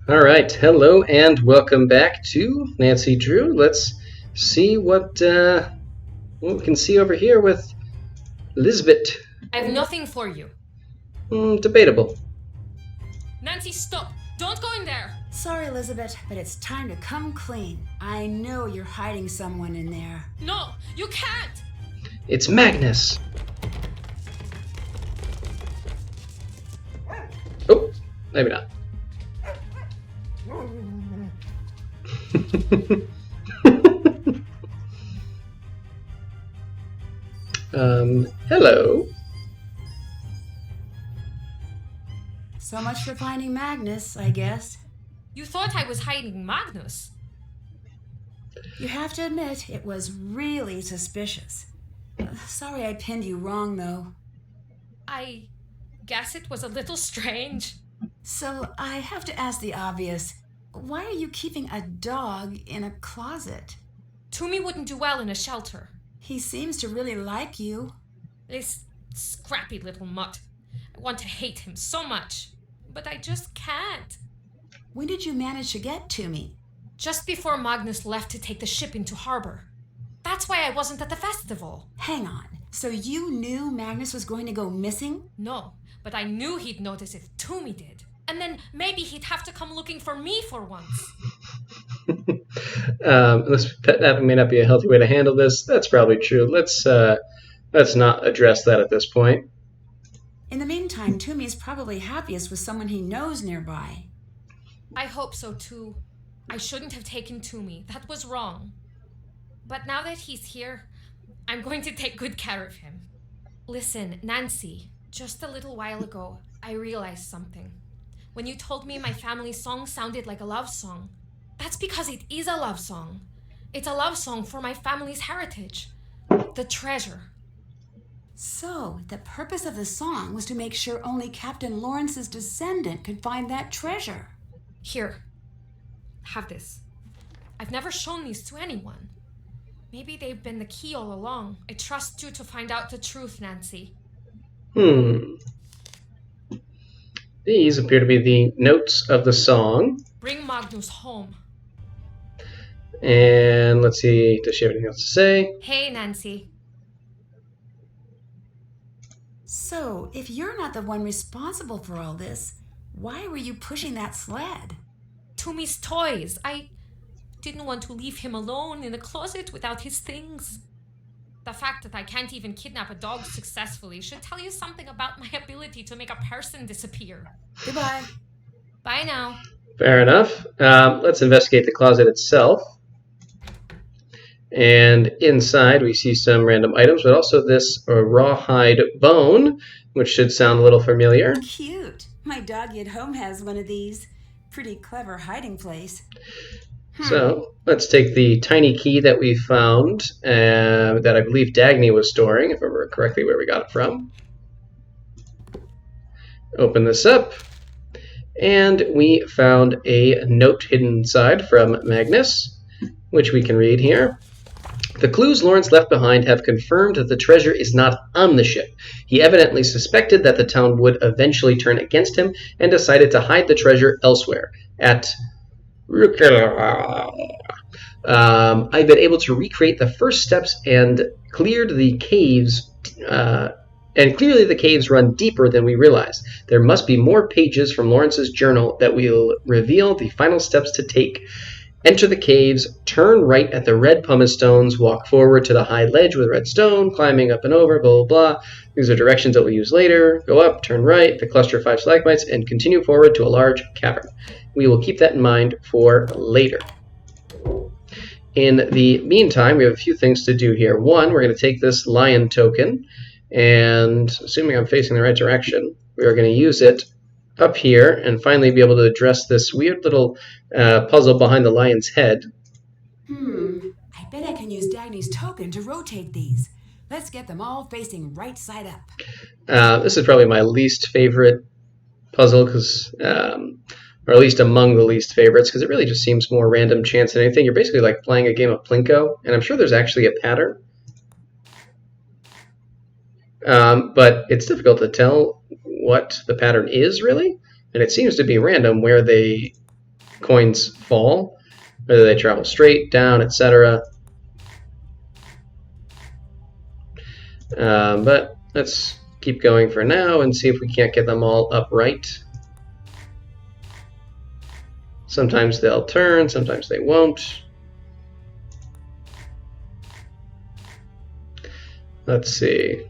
All right, hello and welcome back to Nancy Drew. Let's see what we can see over here with Lisbeth. I have nothing for you. Debatable. Nancy, stop! Don't go in there! Sorry, Elizabeth, but it's time to come clean. I know you're hiding someone in there. No, you can't! It's Magnus. Oh, maybe not. Hello. So much for finding Magnus, I guess. You thought I was hiding Magnus. You have to admit, it was really suspicious. Sorry I pinned you wrong, though. I guess it was a little strange. So I have to ask the obvious. Why are you keeping a dog in a closet? Toomey wouldn't do well in a shelter. He seems to really like you. This scrappy little mutt. I want to hate him so much. But I just can't. When did you manage to get to me? Just before Magnus left to take the ship into harbor. That's why I wasn't at the festival. Hang on. So you knew Magnus was going to go missing? No, but I knew he'd notice if Toomey did. And then maybe he'd have to come looking for me for once. That may not be a healthy way to handle this. That's probably true. Let's not address that at this point. In the meantime, Toomey's probably happiest with someone he knows nearby. I hope so too. I shouldn't have taken Toomey. That was wrong. But now that he's here, I'm going to take good care of him. Listen, Nancy, just a little while ago, I realized something. When you told me my family's song sounded like a love song, that's because it is a love song. It's a love song for my family's heritage. The treasure. So, the purpose of the song was to make sure only Captain Lawrence's descendant could find that treasure. Here. Have this. I've never shown these to anyone. Maybe they've been the key all along. I trust you to find out the truth, Nancy. These appear to be the notes of the song. Bring Magnus home. And let's see, does she have anything else to say? Hey, Nancy. So, if you're not the one responsible for all this, why were you pushing that sled? Toomey's toys. I didn't want to leave him alone in a closet without his things. The fact that I can't even kidnap a dog successfully should tell you something about my ability to make a person disappear. Goodbye. Bye now. Fair enough. Let's investigate the closet itself. And inside we see some random items, but also this rawhide bone, which should sound a little familiar. Cute. My doggy at home has one of these. Pretty clever hiding place. So let's take the tiny key that we found, that I believe Dagny was storing, if I remember correctly where we got it from. Open this up, and we found a note hidden inside from Magnus, which we can read here. The clues Lawrence left behind have confirmed that the treasure is not on the ship. He evidently suspected that the town would eventually turn against him and decided to hide the treasure elsewhere. I've been able to recreate the first steps and cleared the caves. And clearly the caves run deeper than we realized. There must be more pages from Lawrence's journal that will reveal the final steps to take. Enter the caves, turn right at the red pumice stones, walk forward to the high ledge with red stone, climbing up and over, blah, blah, blah. These are directions that we'll use later. Go up, turn right, the cluster of 5 stalagmites, and continue forward to a large cavern. We will keep that in mind for later. In the meantime, we have a few things to do here. One, we're going to take this lion token, and assuming I'm facing the right direction, we are going to use it up here and finally be able to address this weird little puzzle behind the lion's head. I bet I can use Dagny's token to rotate these. Let's get them all facing right side up. This is probably my least favorite puzzle, or at least among the least favorites, because it really just seems more random chance than anything. You're basically like playing a game of Plinko, and I'm sure there's actually a pattern. But it's difficult to tell what the pattern is, really. And it seems to be random where they coins fall, whether they travel straight, down, etc. But let's keep going for now and see if we can't get them all upright. Sometimes they'll turn, sometimes they won't. Let's see.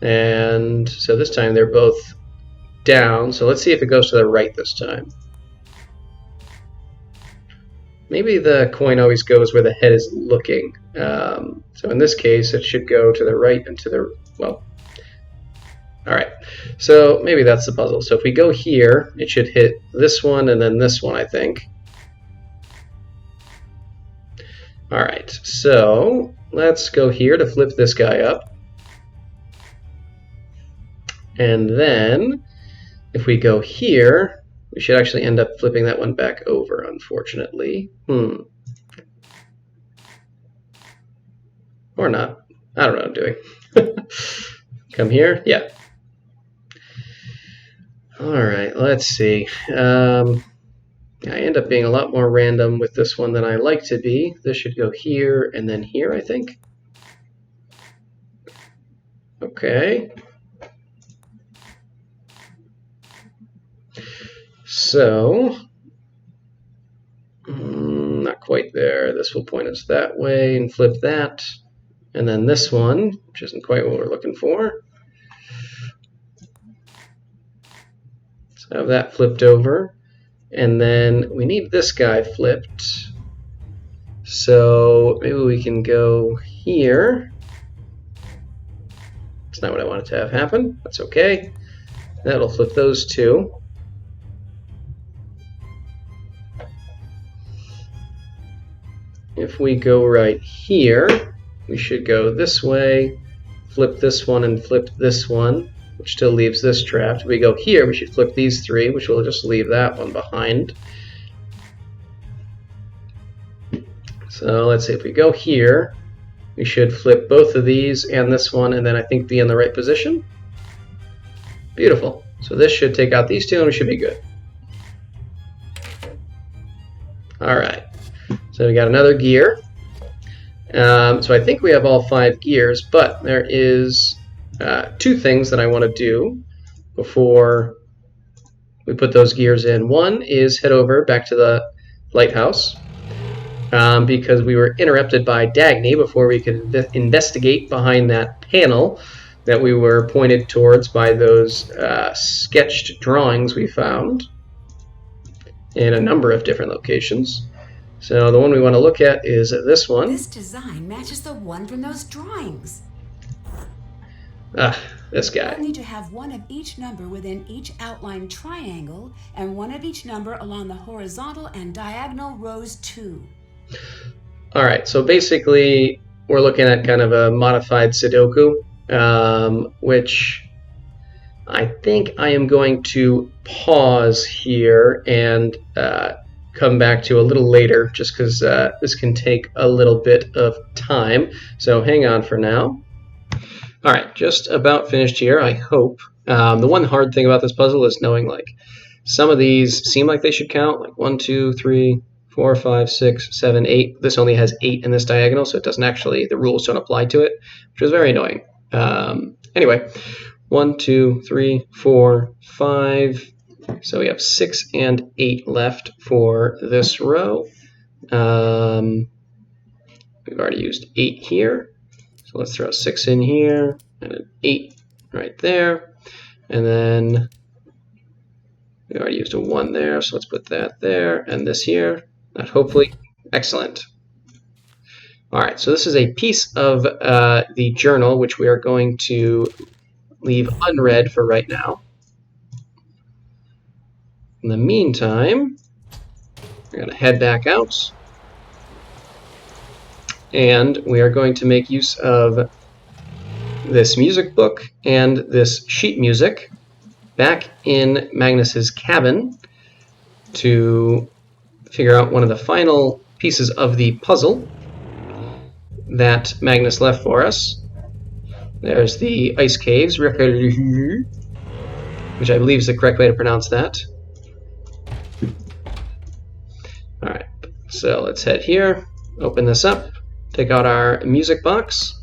And so this time they're both down. So let's see if it goes to the right this time. Maybe the coin always goes where the head is looking. So in this case, it should go to the right and to the, well, all right. So maybe that's the puzzle. So if we go here, it should hit this one and then this one, I think. All right, so let's go here to flip this guy up. And then if we go here, we should actually end up flipping that one back over, unfortunately. Or not. I don't know what I'm doing. Come here? Yeah. All right, let's see. I end up being a lot more random with this one than I like to be. This should go here and then here, I think. Okay. So, not quite there. This will point us that way and flip that. And then this one, which isn't quite what we're looking for. So have that flipped over. And then we need this guy flipped. So maybe we can go here. That's not what I wanted to have happen. That's okay. That'll flip those two. If we go right here, we should go this way, flip this one and flip this one, which still leaves this trapped. If we go here, we should flip these three, which will just leave that one behind. So let's see, if we go here, we should flip both of these and this one, and then I think be in the right position. Beautiful. So this should take out these two, and we should be good. All right. So we got another gear. So I think we have all 5 gears, but there is 2 things that I want to do before we put those gears in. One is head over back to the lighthouse because we were interrupted by Dagny before we could investigate behind that panel that we were pointed towards by those sketched drawings we found in a number of different locations. So the one we want to look at is this one. This design matches the one from those drawings. This guy. We'll need to have one of each number within each outlined triangle and one of each number along the horizontal and diagonal rows too. All right, so basically we're looking at kind of a modified Sudoku, which I think I am going to pause here and come back to a little later, just because this can take a little bit of time. So hang on for now. All right, just about finished here, I hope. The one hard thing about this puzzle is knowing, like, some of these seem like they should count, like 1, 2, 3, 4, 5, 6, 7, 8. This only has 8 in this diagonal, so it doesn't actually, the rules don't apply to it, which is very annoying. Anyway, 1, 2, 3, 4, 5. So we have 6 and 8 left for this row. We've already used 8 here. So let's throw 6 in here and an 8 right there. And then we already used a 1 there, so let's put that there and this here. That hopefully, excellent. All right, so this is a piece of the journal which we are going to leave unread for right now. In the meantime, we're going to head back out, and we are going to make use of this music book and this sheet music back in Magnus's cabin to figure out one of the final pieces of the puzzle that Magnus left for us. There's the ice caves, which I believe is the correct way to pronounce that. All right, so let's head here, open this up, take out our music box.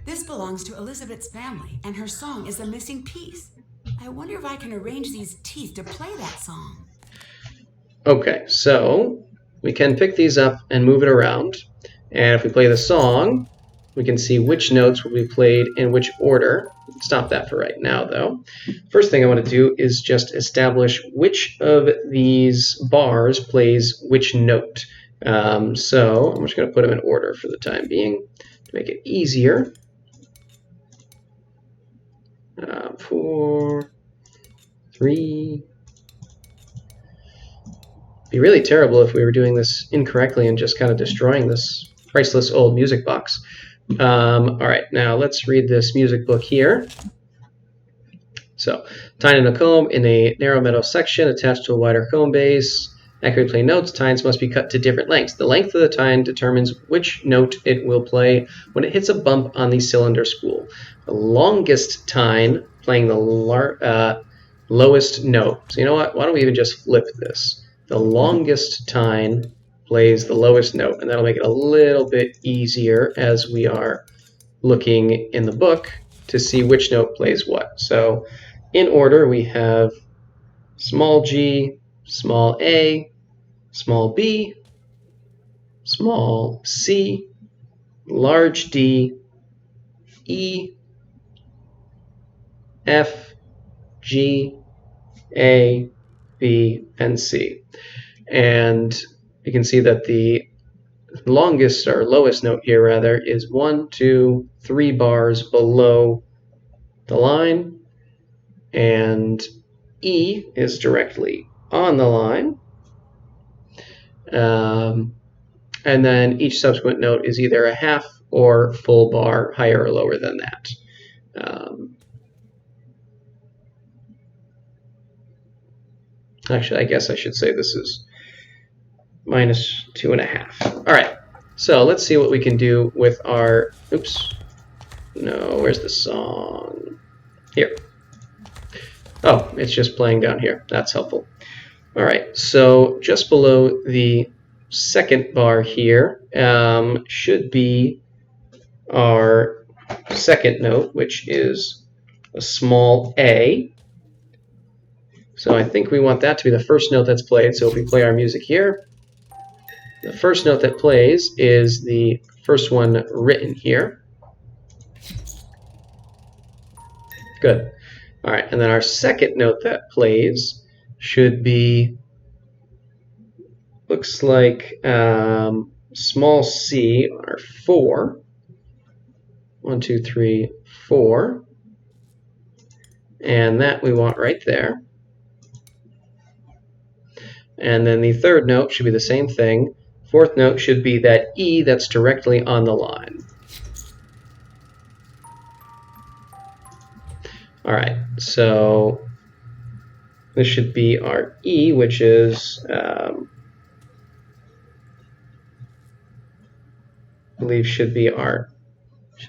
This belongs to Elizabeth's family, and her song is the missing piece. I wonder if I can arrange these teeth to play that song. Okay, so we can pick these up and move it around. And if we play the song, we can see which notes will be played in which order. Stop that for right now, though. First thing I want to do is just establish which of these bars plays which note. So I'm just going to put them in order for the time being to make it easier. 4, 3. It'd be really terrible if we were doing this incorrectly and just kind of destroying this priceless old music box. All right, now let's read this music book here. So, tine and a comb in a narrow metal section attached to a wider comb base. Accurately play notes. Tines must be cut to different lengths. The length of the tine determines which note it will play when it hits a bump on the cylinder spool. The longest tine playing the lowest note. So you know what? Why don't we even just flip this? The longest tine plays the lowest note, and that'll make it a little bit easier as we are looking in the book to see which note plays what. So in order, we have small g, small a, small b, small c, large D, E, F, G, A, B, and C. And you can see that the longest or lowest note here rather is 1, 2, 3 bars below the line, and E is directly on the line. And then each subsequent note is either a half or full bar higher or lower than that. Actually, I guess I should say this is minus 2.5. All right, so let's see what we can do with our, oops, no, where's the song? Here. Oh, it's just playing down here. That's helpful. All right, so just below the second bar here should be our second note, which is a small A. So I think we want that to be the first note that's played. So if we play our music here, the first note that plays is the first one written here. Good. All right, and then our second note that plays should be, looks like small c, our 4. 1, 2, 3, 4. And that we want right there. And then the third note should be the same thing. Fourth note should be that E that's directly on the line. All right, so this should be our E, which is, I believe should be our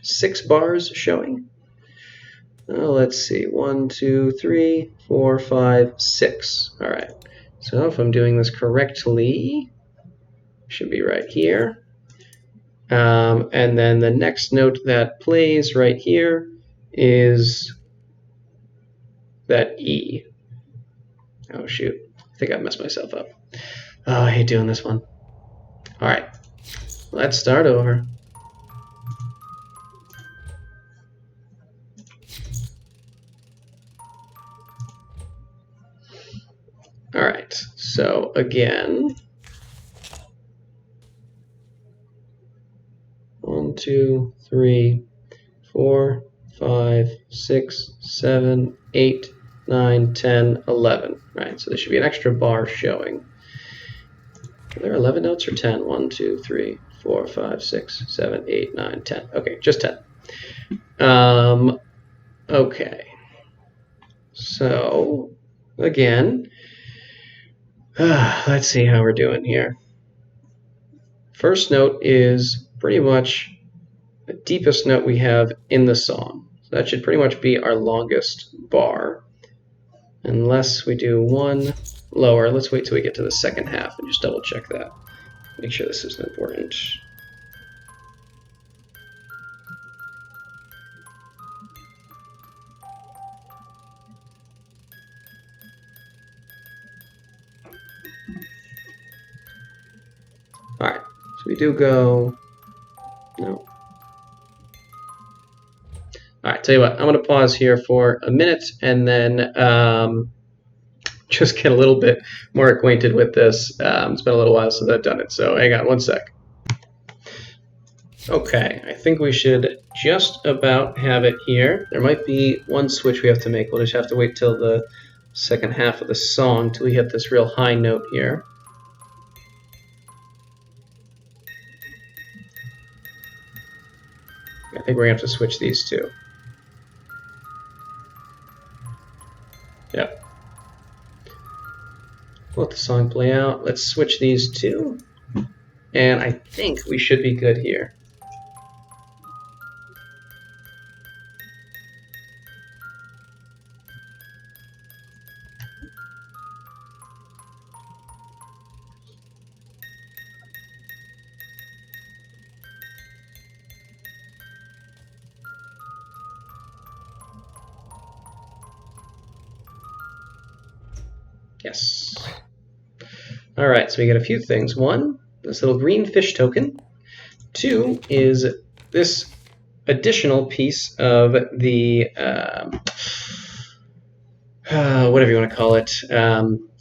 6 bars showing. Let's see, 1, 2, 3, 4, 5, 6. All right, so if I'm doing this correctly, should be right here. And then the next note that plays right here is that E. Oh shoot, I think I messed myself up. Oh, I hate doing this one. All right, let's start over. All right, so again, 1, 2, 3, 4, 5, 6, 7, 8, 9, 10, 11. Right, so there should be an extra bar showing. Are there 11 notes or 10? 1, 2, 3, 4, 5, 6, 7, 8, 9, 10. Okay, just 10. Okay. So, again, let's see how we're doing here. First note is pretty much the deepest note we have in the song. So that should pretty much be our longest bar. Unless we do 1, lower. Let's wait till we get to the second half and just double check that. Make sure this is important. Alright, so we do go... No. Alright, tell you what, I'm going to pause here for a minute and then just get a little bit more acquainted with this. It's been a little while since I've done it, so hang on one sec. Okay, I think we should just about have it here. There might be one switch we have to make. We'll just have to wait till the second half of the song till we hit this real high note here. I think we're going to have to switch these two. Yep. Let the song play out. Let's switch these two. And I think we should be good here. Yes. All right, so we get a few things. One, this little green fish token. Two is this additional piece of the, whatever you want to call it,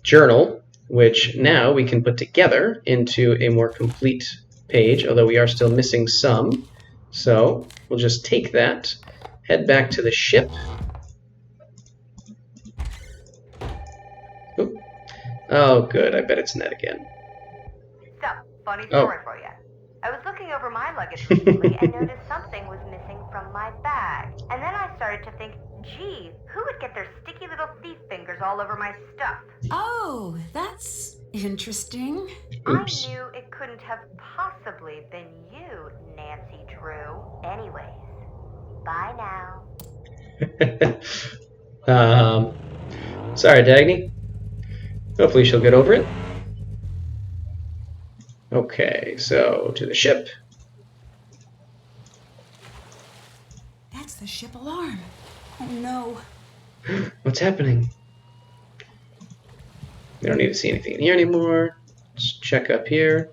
journal, which now we can put together into a more complete page, although we are still missing some. So we'll just take that, head back to the ship. Oh, good. I bet it's Ned again. So, funny story for you. I was looking over my luggage recently and noticed something was missing from my bag. And then I started to think, gee, who would get their sticky little thief fingers all over my stuff? Oh, that's interesting. Oops. I knew it couldn't have possibly been you, Nancy Drew. Anyways, bye now. Sorry, Dagny. Hopefully she'll get over it. Okay, so to the ship. That's the ship alarm. Oh no. What's happening? We don't need to see anything in here anymore. Let's check up here.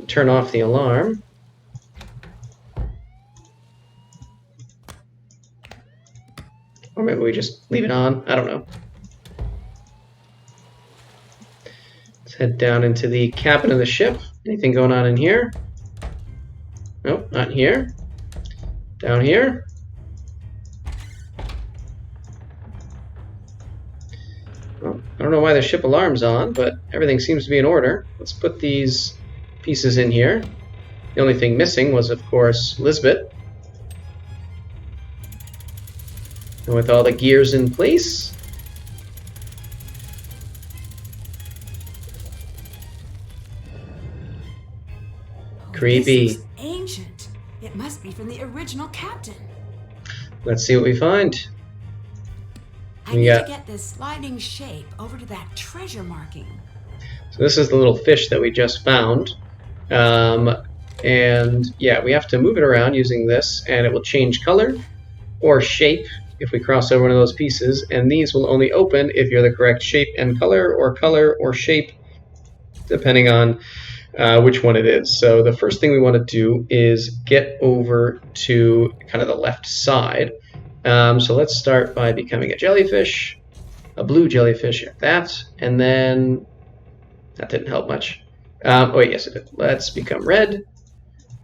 Turn off the alarm. Or maybe we just leave it on. I don't know. Let's head down into the cabin of the ship. Anything going on in here? Nope, not here. Down here. Well, I don't know why the ship alarm's on, but everything seems to be in order. Let's put these pieces in here. The only thing missing was, of course, Lisbeth. And with all the gears in place, creepy. This looks ancient. It must be from the original captain. Let's see what we find. I need to get this sliding shape over to that treasure marking. So this is the little fish that we just found. And yeah, we have to move it around using this, and it will change color or shape if we cross over one of those pieces. And these will only open if you're the correct shape and color or shape, depending on which one it is. So the first thing we want to do is get over to kind of the left side. So let's start by becoming a jellyfish, a blue jellyfish at that, and then that didn't help much. Oh wait, yes it did. Let's become red,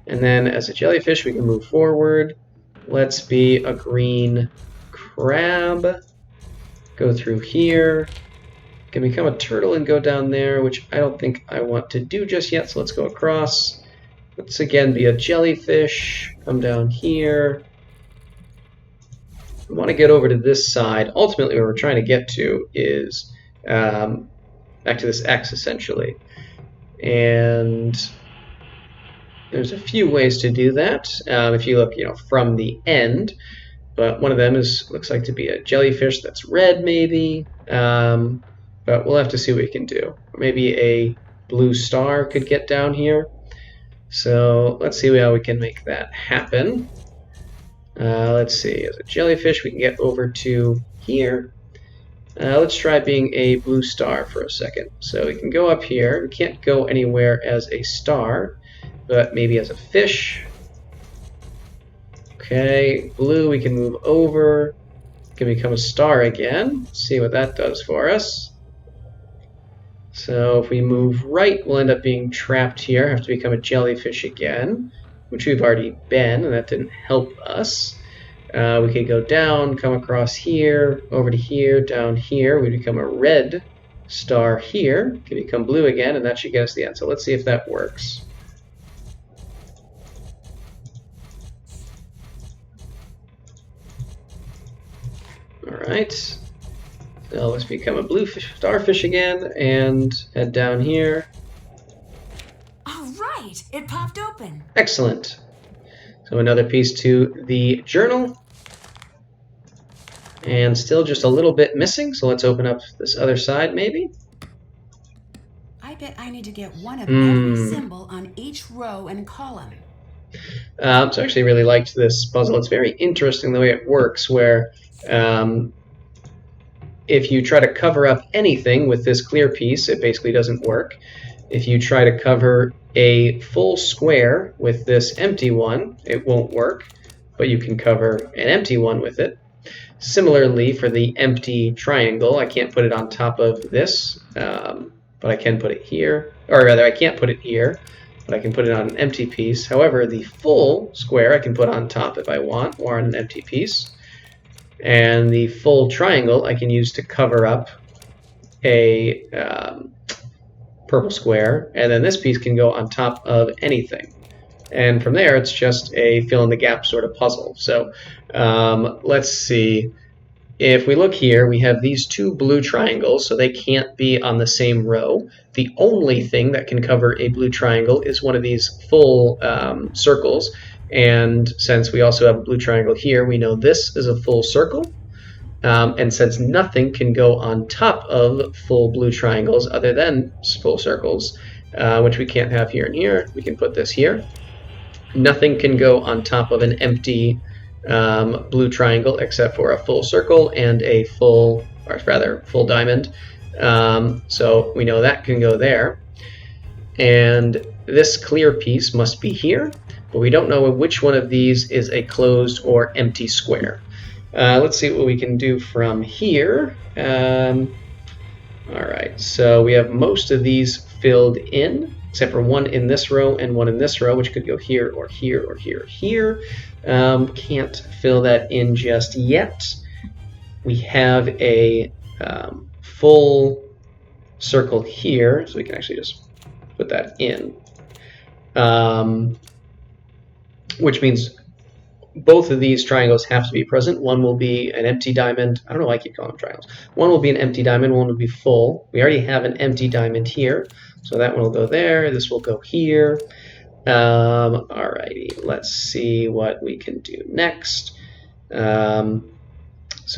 and then as a jellyfish we can move forward. Let's be a green crab, go through here. Can become a turtle and go down there, which I don't think I want to do just yet, so let's go across. Let's again be a jellyfish, come down here. We want to get over to this side. Ultimately, what we're trying to get to is back to this X, essentially. And there's a few ways to do that. If you look, from the end, but one of them looks like to be a jellyfish that's red, maybe. but we'll have to see what we can do. Maybe a blue star could get down here. So let's see how we can make that happen. Let's see, as a jellyfish we can get over to here. Let's try being a blue star for a second. So we can go up here. We can't go anywhere as a star, but maybe as a fish. Okay, blue we can move over. Can become a star again. Let's see what that does for us. So if we move right, we'll end up being trapped here. Have to become a jellyfish again, which we've already been, and that didn't help us. We could go down, come across here, over to here, down here. We become a red star here. Can become blue again, and that should get us the end. So let's see if that works. Alright. So let's become a blue starfish again, and head down here. All right, it popped open. Excellent. So another piece to the journal. And still just a little bit missing, so let's open up this other side maybe. I bet I need to get one of every symbol on each row and column. So I actually really liked this puzzle. It's very interesting the way it works, where if you try to cover up anything with this clear piece, it basically doesn't work. If you try to cover a full square with this empty one, it won't work, but you can cover an empty one with it. Similarly, for the empty triangle, I can't put it on top of this, but I can put it here. Or rather, I can't put it here, but I can put it on an empty piece. However, the full square I can put on top if I want, or on an empty piece. And the full triangle I can use to cover up a purple square, and then this piece can go on top of anything. And from there, it's just a fill-in-the-gap sort of puzzle. So let's see. If we look here, we have these two blue triangles, so they can't be on the same row. The only thing that can cover a blue triangle is one of these full circles. And since we also have a blue triangle here, we know this is a full circle. And since nothing can go on top of full blue triangles other than full circles, which we can't have here and here, we can put this here. Nothing can go on top of an empty blue triangle except for a full circle and a full diamond. So we know that can go there. And this clear piece must be here, but we don't know which one of these is a closed or empty square. Let's see what we can do from here. Alright, so we have most of these filled in, except for one in this row and one in this row, which could go here or here or here or here. Can't fill that in just yet. We have a full circle here, so we can actually just put that in. Which means both of these triangles have to be present. One will be an empty diamond. I don't know why I keep calling them triangles. One will be an empty diamond, one will be full. We already have an empty diamond here, so that one will go there. This will go here. Alrighty, let's see what we can do next. So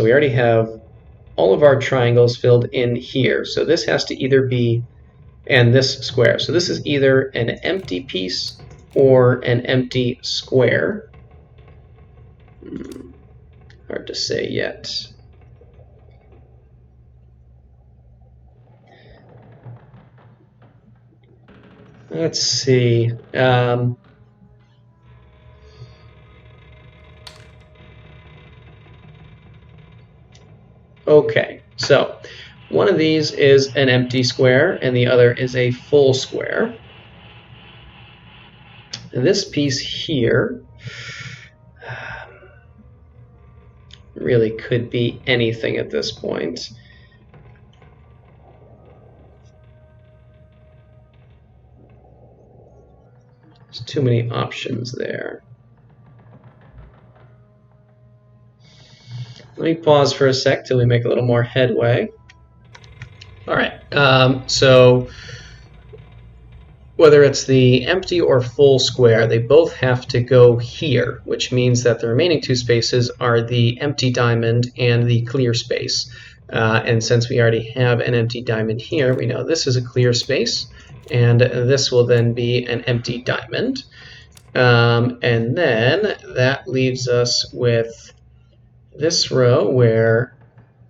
we already have all of our triangles filled in here. So this has to either be, and this square. So this is either an empty piece or an empty square. Hard to say yet. Let's see. Okay, so one of these is an empty square and the other is a full square. And this piece here really could be anything at this point. There's too many options there. Let me pause for a sec till we make a little more headway. All right, so whether it's the empty or full square, they both have to go here, which means that the remaining two spaces are the empty diamond and the clear space. And since we already have an empty diamond here, we know this is a clear space, and this will then be an empty diamond. And then that leaves us with this row where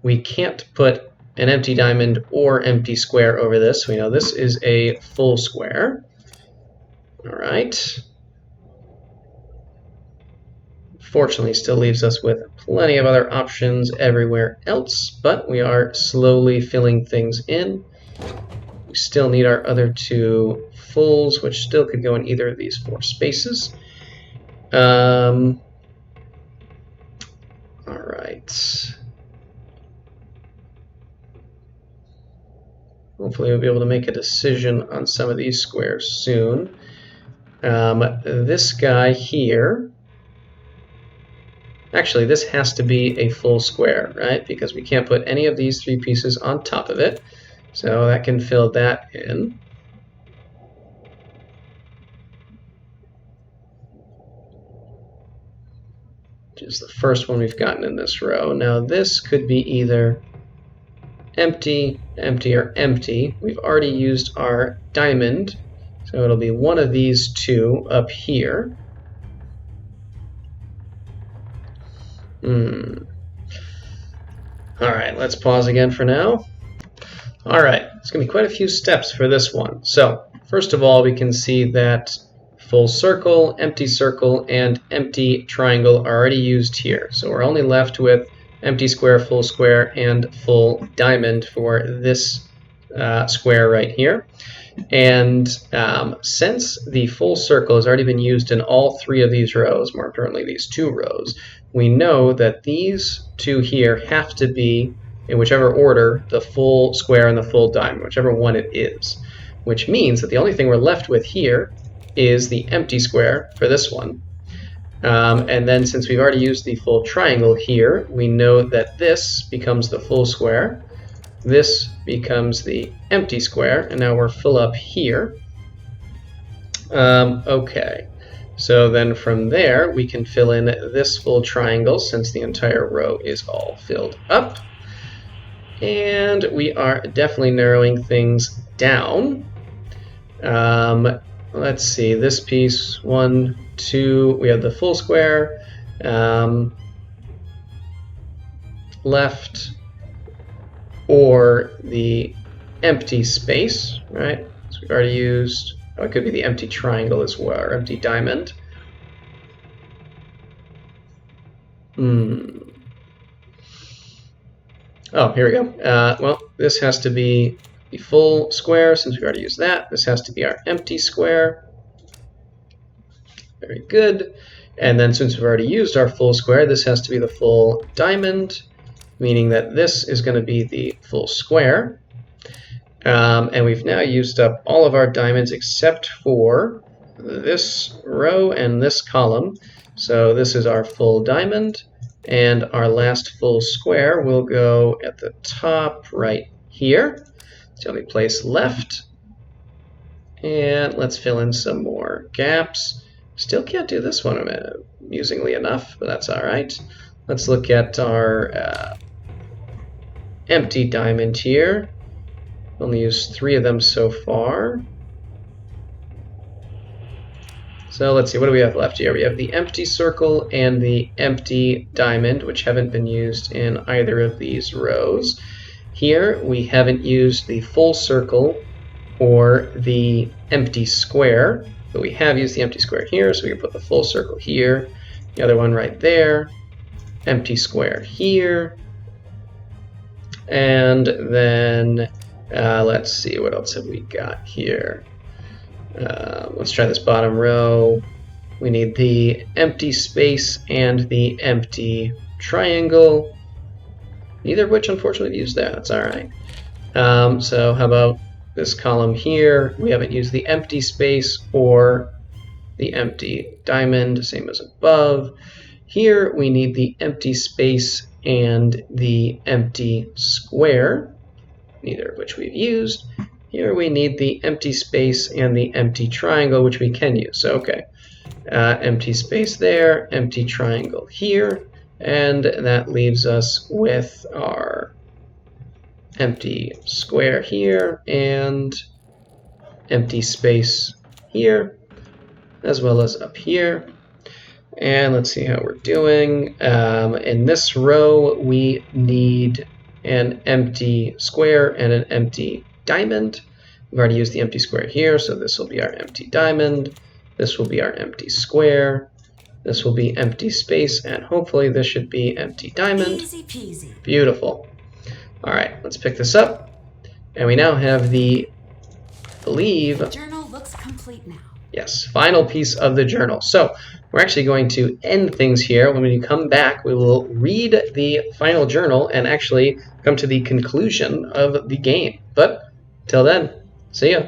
we can't put an empty diamond or empty square over this. We know this is a full square. All right. Fortunately, still leaves us with plenty of other options everywhere else, but we are slowly filling things in. We still need our other two fulls, which still could go in either of these 4 spaces. All right. Hopefully we'll be able to make a decision on some of these squares soon. This guy here, actually this has to be a full square, right? Because we can't put any of these 3 pieces on top of it. So that can fill that in. Which is the first one we've gotten in this row. Now this could be either empty, empty, or empty. We've already used our diamond, so it'll be one of these 2 up here. Alright, let's pause again for now. Alright, it's going to be quite a few steps for this one. So, first of all, we can see that full circle, and empty triangle are already used here. So we're only left with empty square, and full diamond for this square right here. And since the full circle has already been used in all 3 of these rows, more importantly these 2 rows, we know that these 2 here have to be, in whichever order, the full square and the full diamond, whichever one it is. Which means that the only thing we're left with here is the empty square for this one. And then since we've already used the full triangle here, we know that this becomes the full square, this becomes the empty square, and now we're full up here. Okay, so then from there we can fill in this full triangle since the entire row is all filled up. And we are definitely narrowing things down. Let's see, this piece, 1, 2, we have the full square, left, or the empty space, right? So we've already used, oh, it could be the empty triangle as well, or empty diamond. Oh, here we go. Well, this has to be the full square since we've already used that. This has to be our empty square. Very good. And then since we've already used our full square, this has to be the full diamond, meaning that this is going to be the full square. And we've now used up all of our diamonds except for this row and this column. So this is our full diamond, and our last full square will go at the top right here. It's the only place left. And let's fill in some more gaps. Still can't do this one amusingly enough, but that's all right. Let's look at our empty diamond here. Only used 3 of them so far. So let's see, what do we have left here? We have the empty circle and the empty diamond, which haven't been used in either of these rows. Here we haven't used the full circle or the empty square, but we have used the empty square here, so we can put the full circle here, the other one right there, empty square here, and then let's see, what else have we got here? Let's try this bottom row. We need the empty space and the empty triangle, neither of which unfortunately used that. That's all right. So how about this column here? We haven't used the empty space or the empty diamond, same as above. Here we need the empty space and the empty square, neither of which we've used. Here we need the empty space and the empty triangle, which we can use. So, okay, empty space there, empty triangle here, and that leaves us with our empty square here and empty space here, as well as up here. And let's see how we're doing. In this row, we need an empty square and an empty diamond. We've already used the empty square here, so this will be our empty diamond. This will be our empty square. This will be empty space, and hopefully this should be empty diamond. Easy peasy. Beautiful. All right, let's pick this up. And we now have the, I believe, The journal looks complete now. yes, final piece of the journal. So we're actually going to end things here. When we come back, we will read the final journal and actually come to the conclusion of the game. But till then, see ya.